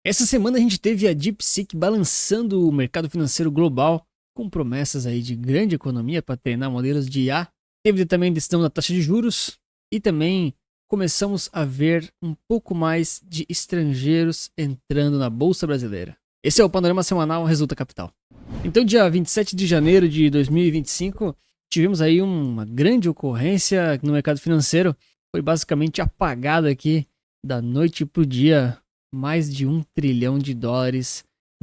Essa semana a gente teve a DeepSeek balançando o mercado financeiro global com promessas aí de grande economia para treinar modelos de IA. Teve também decisão da taxa de juros e também começamos a ver um pouco mais de estrangeiros entrando na bolsa brasileira. Esse é o Panorama Semanal Resulta Capital. Então, dia 27 de janeiro de 2025, tivemos aí uma grande ocorrência no mercado financeiro. Foi basicamente apagado aqui da noite para o dia. Mais de US$ 1 trilhão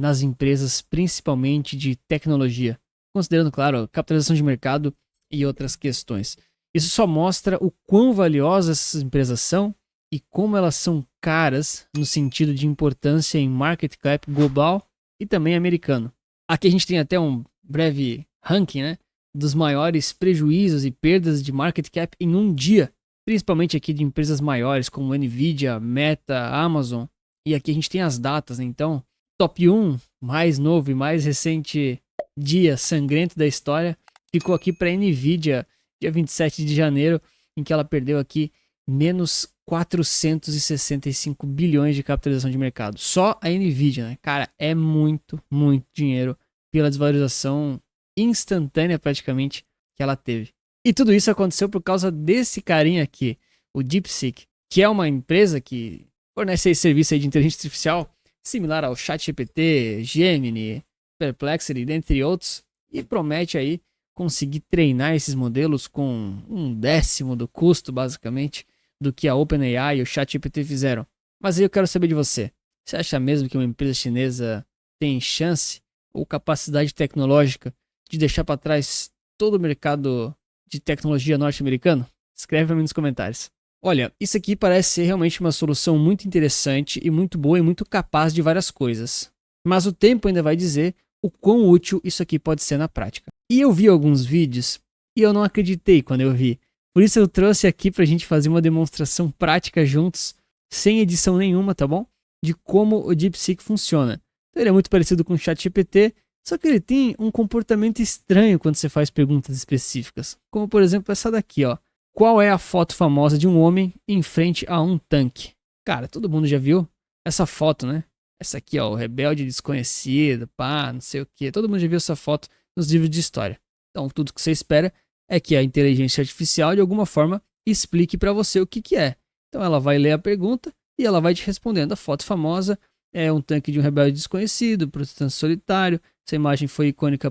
nas empresas, principalmente de tecnologia, considerando, claro, capitalização de mercado e outras questões. Isso só mostra o quão valiosas essas empresas são e como elas são caras no sentido de importância em market cap global e também americano. Aqui a gente tem até um breve ranking, né, dos maiores prejuízos e perdas de market cap em um dia, principalmente aqui de empresas maiores como Nvidia, Meta, Amazon. E aqui a gente tem as datas, né? Então, top 1, mais novo e mais recente dia sangrento da história, ficou aqui para a Nvidia, dia 27 de janeiro, em que ela perdeu aqui menos 465 bilhões de capitalização de mercado. Só a Nvidia, né? Cara, é muito, muito dinheiro pela desvalorização instantânea praticamente que ela teve. E tudo isso aconteceu por causa desse carinha aqui, o DeepSeek, que é uma empresa que fornece esse serviço aí de inteligência artificial similar ao ChatGPT, Gemini, Perplexity, dentre outros, e promete aí conseguir treinar esses modelos com 1/10 do custo, basicamente, do que a OpenAI e o ChatGPT fizeram. Mas aí eu quero saber de você. Você acha mesmo que uma empresa chinesa tem chance ou capacidade tecnológica de deixar para trás todo o mercado de tecnologia norte-americano? Escreve para mim nos comentários. Olha, isso aqui parece ser realmente uma solução muito interessante e muito boa e muito capaz de várias coisas. Mas o tempo ainda vai dizer o quão útil isso aqui pode ser na prática. E eu vi alguns vídeos e eu não acreditei quando eu vi. Por isso eu trouxe aqui pra gente fazer uma demonstração prática juntos, sem edição nenhuma, tá bom? De como o DeepSeek funciona. Então, ele é muito parecido com o ChatGPT, só que ele tem um comportamento estranho quando você faz perguntas específicas. Como por exemplo essa daqui, ó. Qual é a foto famosa de um homem em frente a um tanque? Cara, todo mundo já viu essa foto, né? Essa aqui, ó, o rebelde desconhecido, pá, não sei o que. Todo mundo já viu essa foto nos livros de história. Então, tudo que você espera é que a inteligência artificial, de alguma forma, explique para você o que que é. Então, ela vai ler a pergunta e ela vai te respondendo. A foto famosa é um tanque de um rebelde desconhecido, protestante solitário. Essa imagem foi icônica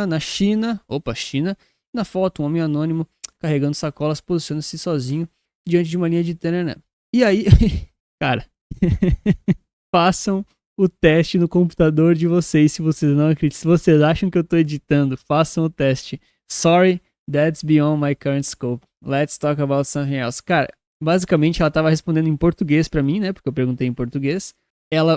na China. Opa, China. Na foto, um homem anônimo carregando sacolas, posiciona-se sozinho diante de uma linha de tananã. E aí, cara, façam o teste no computador de vocês se vocês não acreditam. Se vocês acham que eu tô editando, façam o teste. Sorry, that's beyond my current scope. Let's talk about something else. Cara, basicamente ela tava respondendo em português pra mim, né? Porque eu perguntei em português.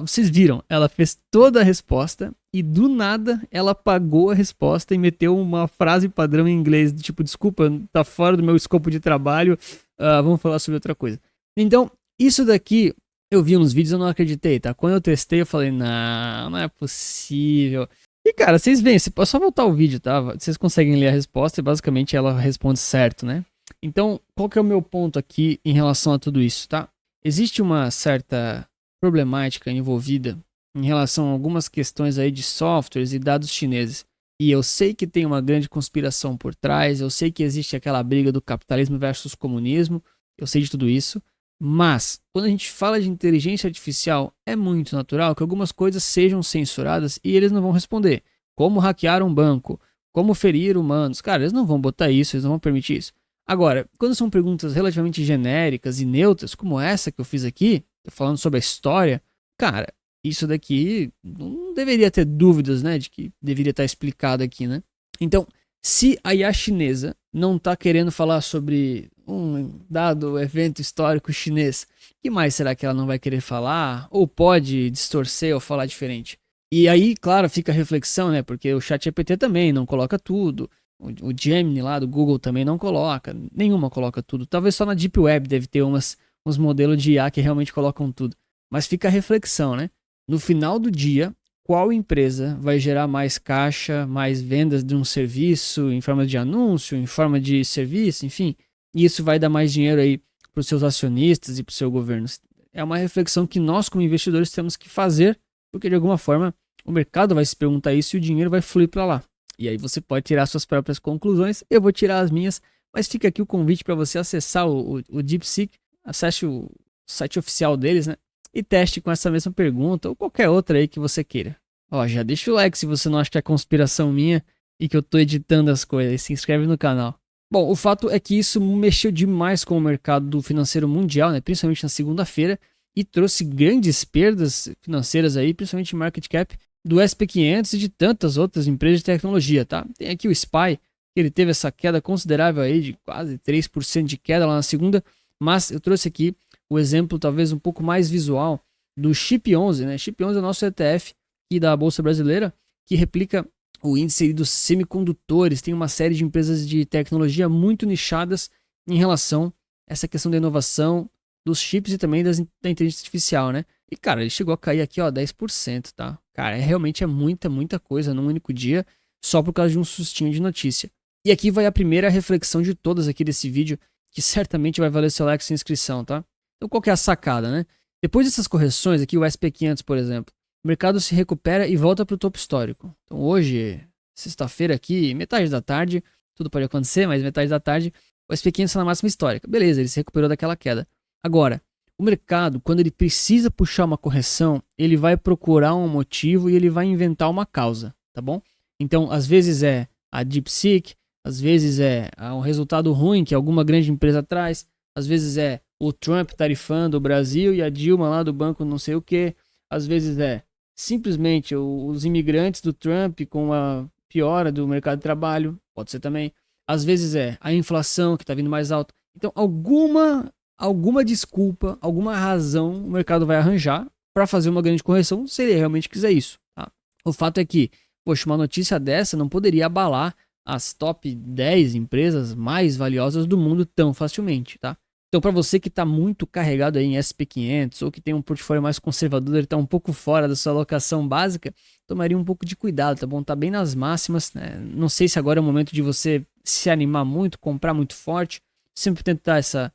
Vocês viram, ela fez toda a resposta e do nada ela apagou a resposta e meteu uma frase padrão em inglês, tipo, desculpa, tá fora do meu escopo de trabalho, vamos falar sobre outra coisa. Então, isso daqui, eu vi uns vídeos e eu não acreditei, tá? Quando eu testei eu falei, não é possível. E cara, vocês veem, é só voltar o vídeo, tá? Vocês conseguem ler a resposta e basicamente ela responde certo, né? Então, qual que é o meu ponto aqui em relação a tudo isso, tá? Existe uma certa problemática envolvida em relação a algumas questões aí de softwares e dados chineses. E eu sei que tem uma grande conspiração por trás, eu sei que existe aquela briga do capitalismo versus comunismo, eu sei de tudo isso, mas quando a gente fala de inteligência artificial, é muito natural que algumas coisas sejam censuradas e eles não vão responder. Como hackear um banco, como ferir humanos, cara, eles não vão botar isso, eles não vão permitir isso. Agora, quando são perguntas relativamente genéricas e neutras, como essa que eu fiz aqui, falando sobre a história, cara, isso daqui não deveria ter dúvidas, né, de que deveria estar explicado aqui, né? Então, se a IA chinesa não está querendo falar sobre um dado evento histórico chinês, o que mais será que ela não vai querer falar? Ou pode distorcer ou falar diferente? E aí, claro, fica a reflexão, né, porque o ChatGPT também não coloca tudo, o Gemini lá do Google também não coloca, nenhuma coloca tudo, talvez só na Deep Web deve ter uns modelos de IA que realmente colocam tudo. Mas fica a reflexão, né? No final do dia, qual empresa vai gerar mais caixa, mais vendas de um serviço em forma de anúncio, em forma de serviço, enfim. E isso vai dar mais dinheiro aí para os seus acionistas e para o seu governo. é uma reflexão que nós como investidores temos que fazer, porque de alguma forma o mercado vai se perguntar isso e o dinheiro vai fluir para lá. E aí você pode tirar suas próprias conclusões, eu vou tirar as minhas, mas fica aqui o convite para você acessar o DeepSeek, acesse o site oficial deles, né? E teste com essa mesma pergunta ou qualquer outra aí que você queira. Ó, já deixa o like se você não acha que é conspiração minha e que eu tô editando as coisas, e se inscreve no canal. Bom, o fato é que isso mexeu demais com o mercado financeiro mundial, né? Principalmente na segunda-feira, e trouxe grandes perdas financeiras aí, principalmente em market cap do SP500 e de tantas outras empresas de tecnologia, tá? Tem aqui o SPY, que ele teve essa queda considerável aí de quase 3% de queda lá na segunda, mas eu trouxe aqui o exemplo talvez um pouco mais visual do CHIP11, né? CHIP11 é o nosso ETF aqui da Bolsa Brasileira, que replica o índice dos semicondutores. Tem uma série de empresas de tecnologia muito nichadas em relação a essa questão da inovação, dos chips e também da inteligência artificial, né? E, cara, ele chegou a cair aqui, ó, 10%, tá? Cara, realmente é muita coisa num único dia, só por causa de um sustinho de notícia. E aqui vai a primeira reflexão de todas aqui desse vídeo, que certamente vai valer seu like e sua inscrição, tá? Então, qual que é a sacada, né? Depois dessas correções aqui, o SP500, por exemplo, o mercado se recupera e volta para o topo histórico. Então, hoje, sexta-feira aqui, metade da tarde, tudo pode acontecer, mas metade da tarde, o SP500 está na máxima histórica. Beleza, ele se recuperou daquela queda. Agora, o mercado, quando ele precisa puxar uma correção, ele vai procurar um motivo e ele vai inventar uma causa, tá bom? Então, às vezes é a DeepSeek, às vezes é um resultado ruim que alguma grande empresa traz, às vezes é o Trump tarifando o Brasil e a Dilma lá do banco não sei o que, às vezes é simplesmente os imigrantes do Trump com a piora do mercado de trabalho, pode ser também. Às vezes é a inflação que está vindo mais alta. Então, alguma desculpa, alguma razão o mercado vai arranjar para fazer uma grande correção se ele realmente quiser isso. Tá? O fato é que, poxa, uma notícia dessa não poderia abalar as top 10 empresas mais valiosas do mundo tão facilmente, tá? Então, para você que está muito carregado aí em SP500 ou que tem um portfólio mais conservador, ele está um pouco fora da sua alocação básica, tomaria um pouco de cuidado, tá bom? Tá bem nas máximas, né? Não sei se agora é o momento de você se animar muito, comprar muito forte, sempre tentar essa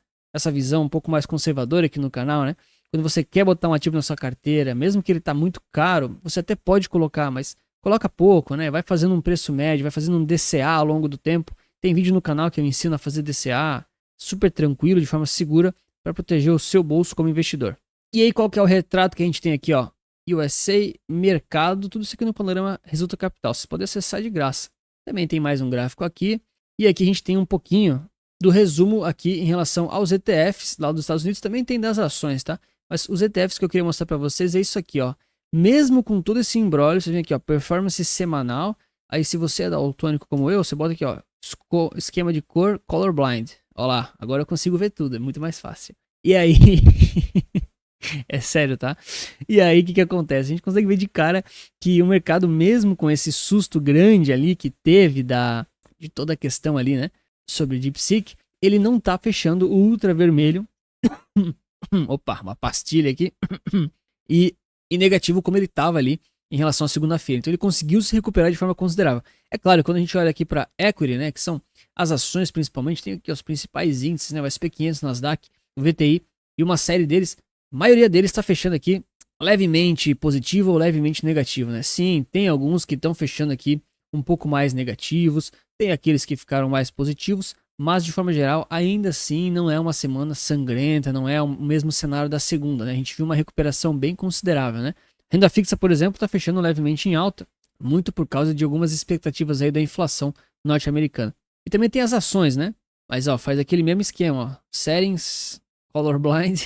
visão um pouco mais conservadora aqui no canal, né? Quando você quer botar um ativo na sua carteira, mesmo que ele tá muito caro, você até pode colocar, mas coloca pouco, né? Vai fazendo um preço médio, vai fazendo um DCA ao longo do tempo. Tem vídeo no canal que eu ensino a fazer DCA, super tranquilo, de forma segura, para proteger o seu bolso como investidor. E aí, qual que é o retrato que a gente tem aqui, ó? USA, mercado, tudo isso aqui no panorama Resulta Capital. Vocês podem acessar de graça. Também tem mais um gráfico aqui. E aqui a gente tem um pouquinho do resumo aqui em relação aos ETFs lá dos Estados Unidos. Também tem das ações, tá? Mas os ETFs que eu queria mostrar para vocês é isso aqui, ó. Mesmo com todo esse embrólio, você vem aqui, ó, performance semanal. Aí se você é daltônico como eu, você bota aqui, ó, esquema de cor colorblind. Ó lá, agora eu consigo ver tudo, é muito mais fácil. E aí, é sério, tá? E aí, o que acontece? A gente consegue ver de cara que o mercado, mesmo com esse susto grande ali que teve de toda a questão ali, né, sobre DeepSeek, ele não tá fechando o ultravermelho. Opa, uma pastilha aqui. e negativo como ele tava ali em relação à segunda-feira. Então ele conseguiu se recuperar de forma considerável. É claro, quando a gente olha aqui para equity, né, que são as ações principalmente, tem aqui os principais índices, né, o SP500, Nasdaq, o VTI e uma série deles, a maioria deles está fechando aqui levemente positivo ou levemente negativo, né? Sim, tem alguns que estão fechando aqui um pouco mais negativos, tem aqueles que ficaram mais positivos, mas de forma geral, ainda assim, não é uma semana sangrenta, não é o mesmo cenário da segunda, né? A gente viu uma recuperação bem considerável, né? Renda fixa, por exemplo, está fechando levemente em alta, muito por causa de algumas expectativas aí da inflação norte-americana. E também tem as ações, né? Mas ó, faz aquele mesmo esquema, ó. Settings, colorblind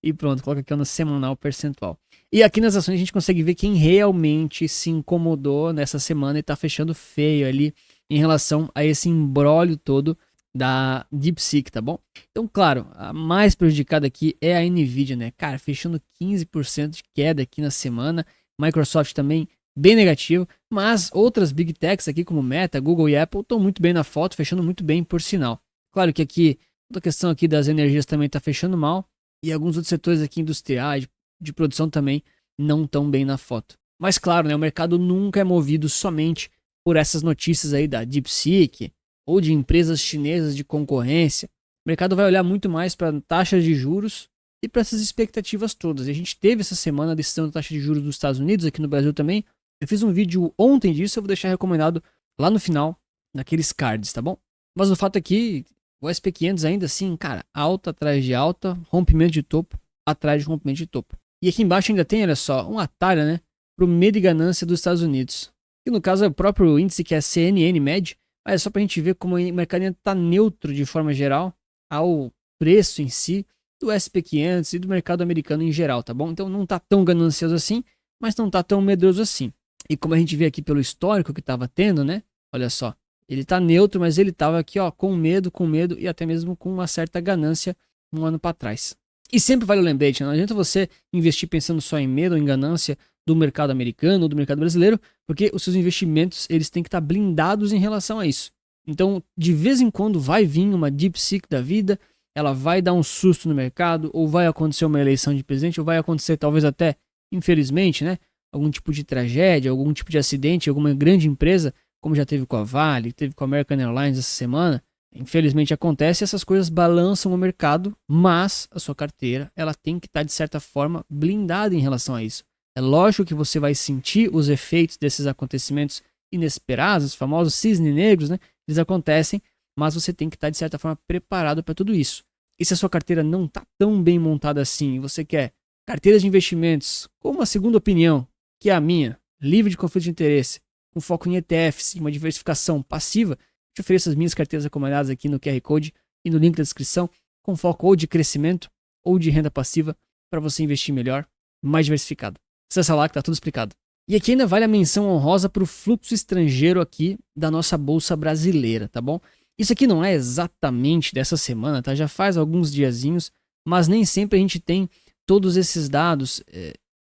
e pronto, coloca aqui no semanal percentual. E aqui nas ações a gente consegue ver quem realmente se incomodou nessa semana e tá fechando feio ali em relação a esse imbróglio todo da DeepSeek, tá bom? Então, claro, a mais prejudicada aqui é a Nvidia, né? Cara, fechando 15% de queda aqui na semana. Microsoft também bem negativo, mas outras Big Techs aqui como Meta, Google e Apple estão muito bem na foto, fechando muito bem por sinal. Claro que aqui, toda a questão aqui das energias também está fechando mal e alguns outros setores aqui industriais, de produção também não estão bem na foto. Mas claro, né, o mercado nunca é movido somente por essas notícias aí da DeepSeek ou de empresas chinesas de concorrência. O mercado vai olhar muito mais para taxas de juros e para essas expectativas todas. E a gente teve essa semana a decisão da taxa de juros dos Estados Unidos, aqui no Brasil também. Eu fiz um vídeo ontem disso, eu vou deixar recomendado lá no final, naqueles cards, tá bom? Mas o fato é que o SP500 ainda assim, cara, alta atrás de alta, rompimento de topo atrás de rompimento de topo. E aqui embaixo ainda tem, olha só, um atalho, né, para o medo e ganância dos Estados Unidos. Que no caso é o próprio índice que é a CNN Med, mas é só para a gente ver como o mercado está neutro de forma geral ao preço em si do SP500 e do mercado americano em geral, tá bom? Então não tá tão ganancioso assim, mas não tá tão medroso assim. E como a gente vê aqui pelo histórico que estava tendo, né? Olha só, ele tá neutro, mas ele tava aqui, ó, com medo e até mesmo com uma certa ganância um ano para trás. E sempre vale o lembrete, não adianta você investir pensando só em medo ou em ganância do mercado americano ou do mercado brasileiro, porque os seus investimentos eles têm que estar blindados em relação a isso. Então, de vez em quando vai vir uma DeepSeek da vida, ela vai dar um susto no mercado, ou vai acontecer uma eleição de presidente, ou vai acontecer talvez até, infelizmente, né, algum tipo de tragédia, algum tipo de acidente, alguma grande empresa, como já teve com a Vale, teve com a American Airlines essa semana. Infelizmente acontece, essas coisas balançam o mercado, mas a sua carteira ela tem que estar de certa forma blindada em relação a isso. É lógico que você vai sentir os efeitos desses acontecimentos inesperados, os famosos cisnes negros, né? Eles acontecem, mas você tem que estar de certa forma preparado para tudo isso. E se a sua carteira não está tão bem montada assim, e você quer carteiras de investimentos com uma segunda opinião, que é a minha, livre de conflito de interesse, com foco em ETFs e uma diversificação passiva, te ofereço as minhas carteiras recomendadas aqui no QR Code e no link da descrição, com foco ou de crescimento ou de renda passiva para você investir melhor, mais diversificado. Acessa lá que tá tudo explicado. E aqui ainda vale a menção honrosa para o fluxo estrangeiro aqui da nossa bolsa brasileira, tá bom? Isso aqui não é exatamente dessa semana, tá? Já faz alguns diazinhos, mas nem sempre a gente tem todos esses dados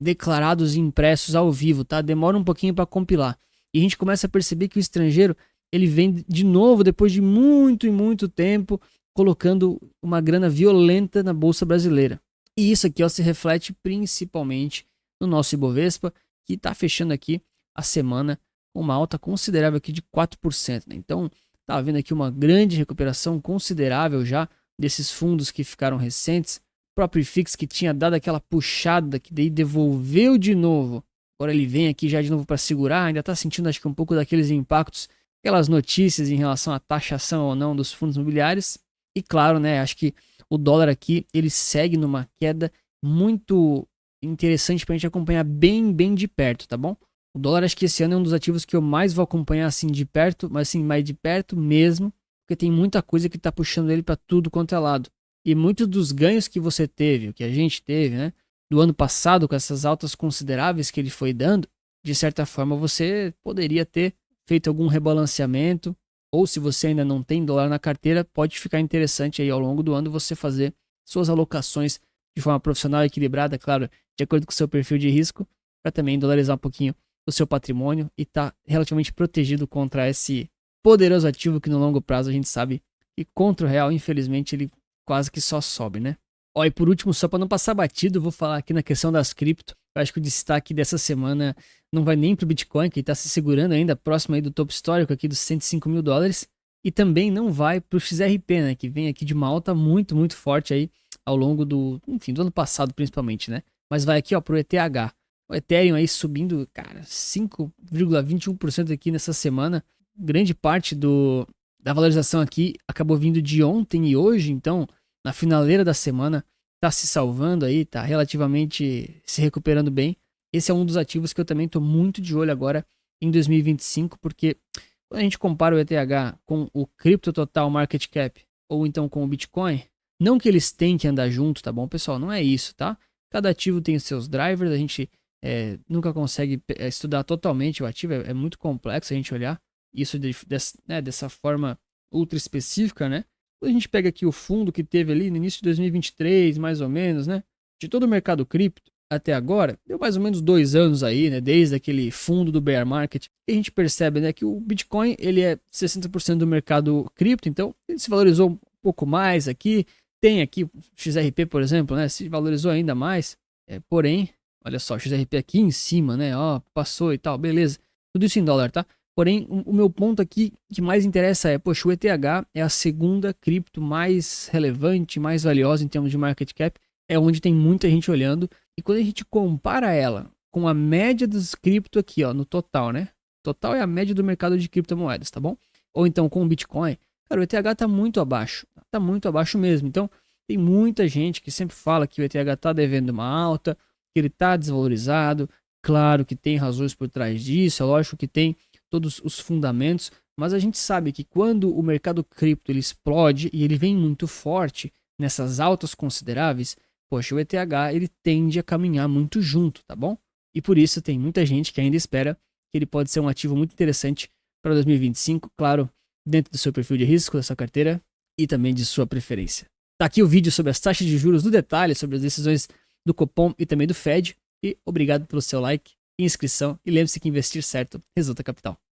declarados e impressos ao vivo, tá? Demora um pouquinho para compilar. E a gente começa a perceber que o estrangeiro ele vem de novo depois de muito e muito tempo colocando uma grana violenta na bolsa brasileira. E isso aqui ó, se reflete principalmente no nosso Ibovespa, que está fechando aqui a semana com uma alta considerável aqui de 4%. Né? Então, está havendo aqui uma grande recuperação considerável já desses fundos que ficaram recentes. O próprio IFIX que tinha dado aquela puxada, que daí devolveu de novo. Agora ele vem aqui já de novo para segurar, ainda está sentindo acho que um pouco daqueles impactos, aquelas notícias em relação à taxação ou não dos fundos imobiliários. E claro, né, acho que o dólar aqui ele segue numa queda muito interessante para a gente acompanhar bem de perto, tá bom? O dólar acho que esse ano é um dos ativos que eu mais vou acompanhar assim de perto, mas assim mais de perto mesmo, porque tem muita coisa que está puxando ele para tudo quanto é lado. E muitos dos ganhos que você teve, o que a gente teve, né, do ano passado com essas altas consideráveis que ele foi dando, de certa forma você poderia ter feito algum rebalanceamento, ou se você ainda não tem dólar na carteira, pode ficar interessante aí ao longo do ano você fazer suas alocações de forma profissional e equilibrada, claro, de acordo com o seu perfil de risco, para também dolarizar um pouquinho o seu patrimônio e estar relativamente protegido contra esse poderoso ativo que no longo prazo a gente sabe que contra o real, infelizmente, ele quase que só sobe, né? Ó, e por último, só para não passar batido, eu vou falar aqui na questão das cripto. Eu acho que o destaque dessa semana não vai nem para o Bitcoin, que está se segurando ainda próximo aí do topo histórico aqui dos 105 mil dólares. E também não vai para o XRP, né? Que vem aqui de uma alta muito forte aí ao longo do ano passado principalmente, né? Mas vai aqui ó para o ETH. O Ethereum aí subindo, cara, 5,21% aqui nessa semana. Grande parte da valorização aqui acabou vindo de ontem e hoje, então na finaleira da semana tá se salvando aí, tá relativamente se recuperando bem. Esse é um dos ativos que eu também tô muito de olho agora em 2025, porque quando a gente compara o ETH com o Crypto Total Market Cap ou então com o Bitcoin, não que eles tenham que andar junto, tá bom, pessoal? Não é isso, tá? Cada ativo tem os seus drivers, a gente nunca consegue estudar totalmente o ativo, é muito complexo a gente olhar isso dessa forma ultra específica, né? Quando a gente pega aqui o fundo que teve ali no início de 2023, mais ou menos, né? De todo o mercado cripto até agora, deu mais ou menos 2 anos aí, né? Desde aquele fundo do bear market. E a gente percebe, né, que o Bitcoin, ele é 60% do mercado cripto, então ele se valorizou um pouco mais aqui. Tem aqui o XRP, por exemplo, né? Se valorizou ainda mais. Porém, olha só, o XRP aqui em cima, né? Ó, passou e tal, beleza. Tudo isso em dólar, tá? Porém, o meu ponto aqui que mais interessa poxa, o ETH é a segunda cripto mais relevante, mais valiosa em termos de market cap. é onde tem muita gente olhando. E quando a gente compara ela com a média dos cripto aqui, ó, no total, né? Total é a média do mercado de criptomoedas, tá bom? Ou então com o Bitcoin, cara, o ETH tá muito abaixo. Tá muito abaixo mesmo. Então, tem muita gente que sempre fala que o ETH tá devendo uma alta, que ele tá desvalorizado. Claro que tem razões por trás disso, é lógico que tem todos os fundamentos, mas a gente sabe que quando o mercado cripto ele explode e ele vem muito forte nessas altas consideráveis, poxa, o ETH ele tende a caminhar muito junto, tá bom? E por isso tem muita gente que ainda espera que ele pode ser um ativo muito interessante para 2025, claro, dentro do seu perfil de risco, da sua carteira e também de sua preferência. Tá aqui o vídeo sobre as taxas de juros no detalhe, sobre as decisões do Copom e também do Fed. E obrigado pelo seu like e inscrição. E lembre-se que investir certo resulta capital.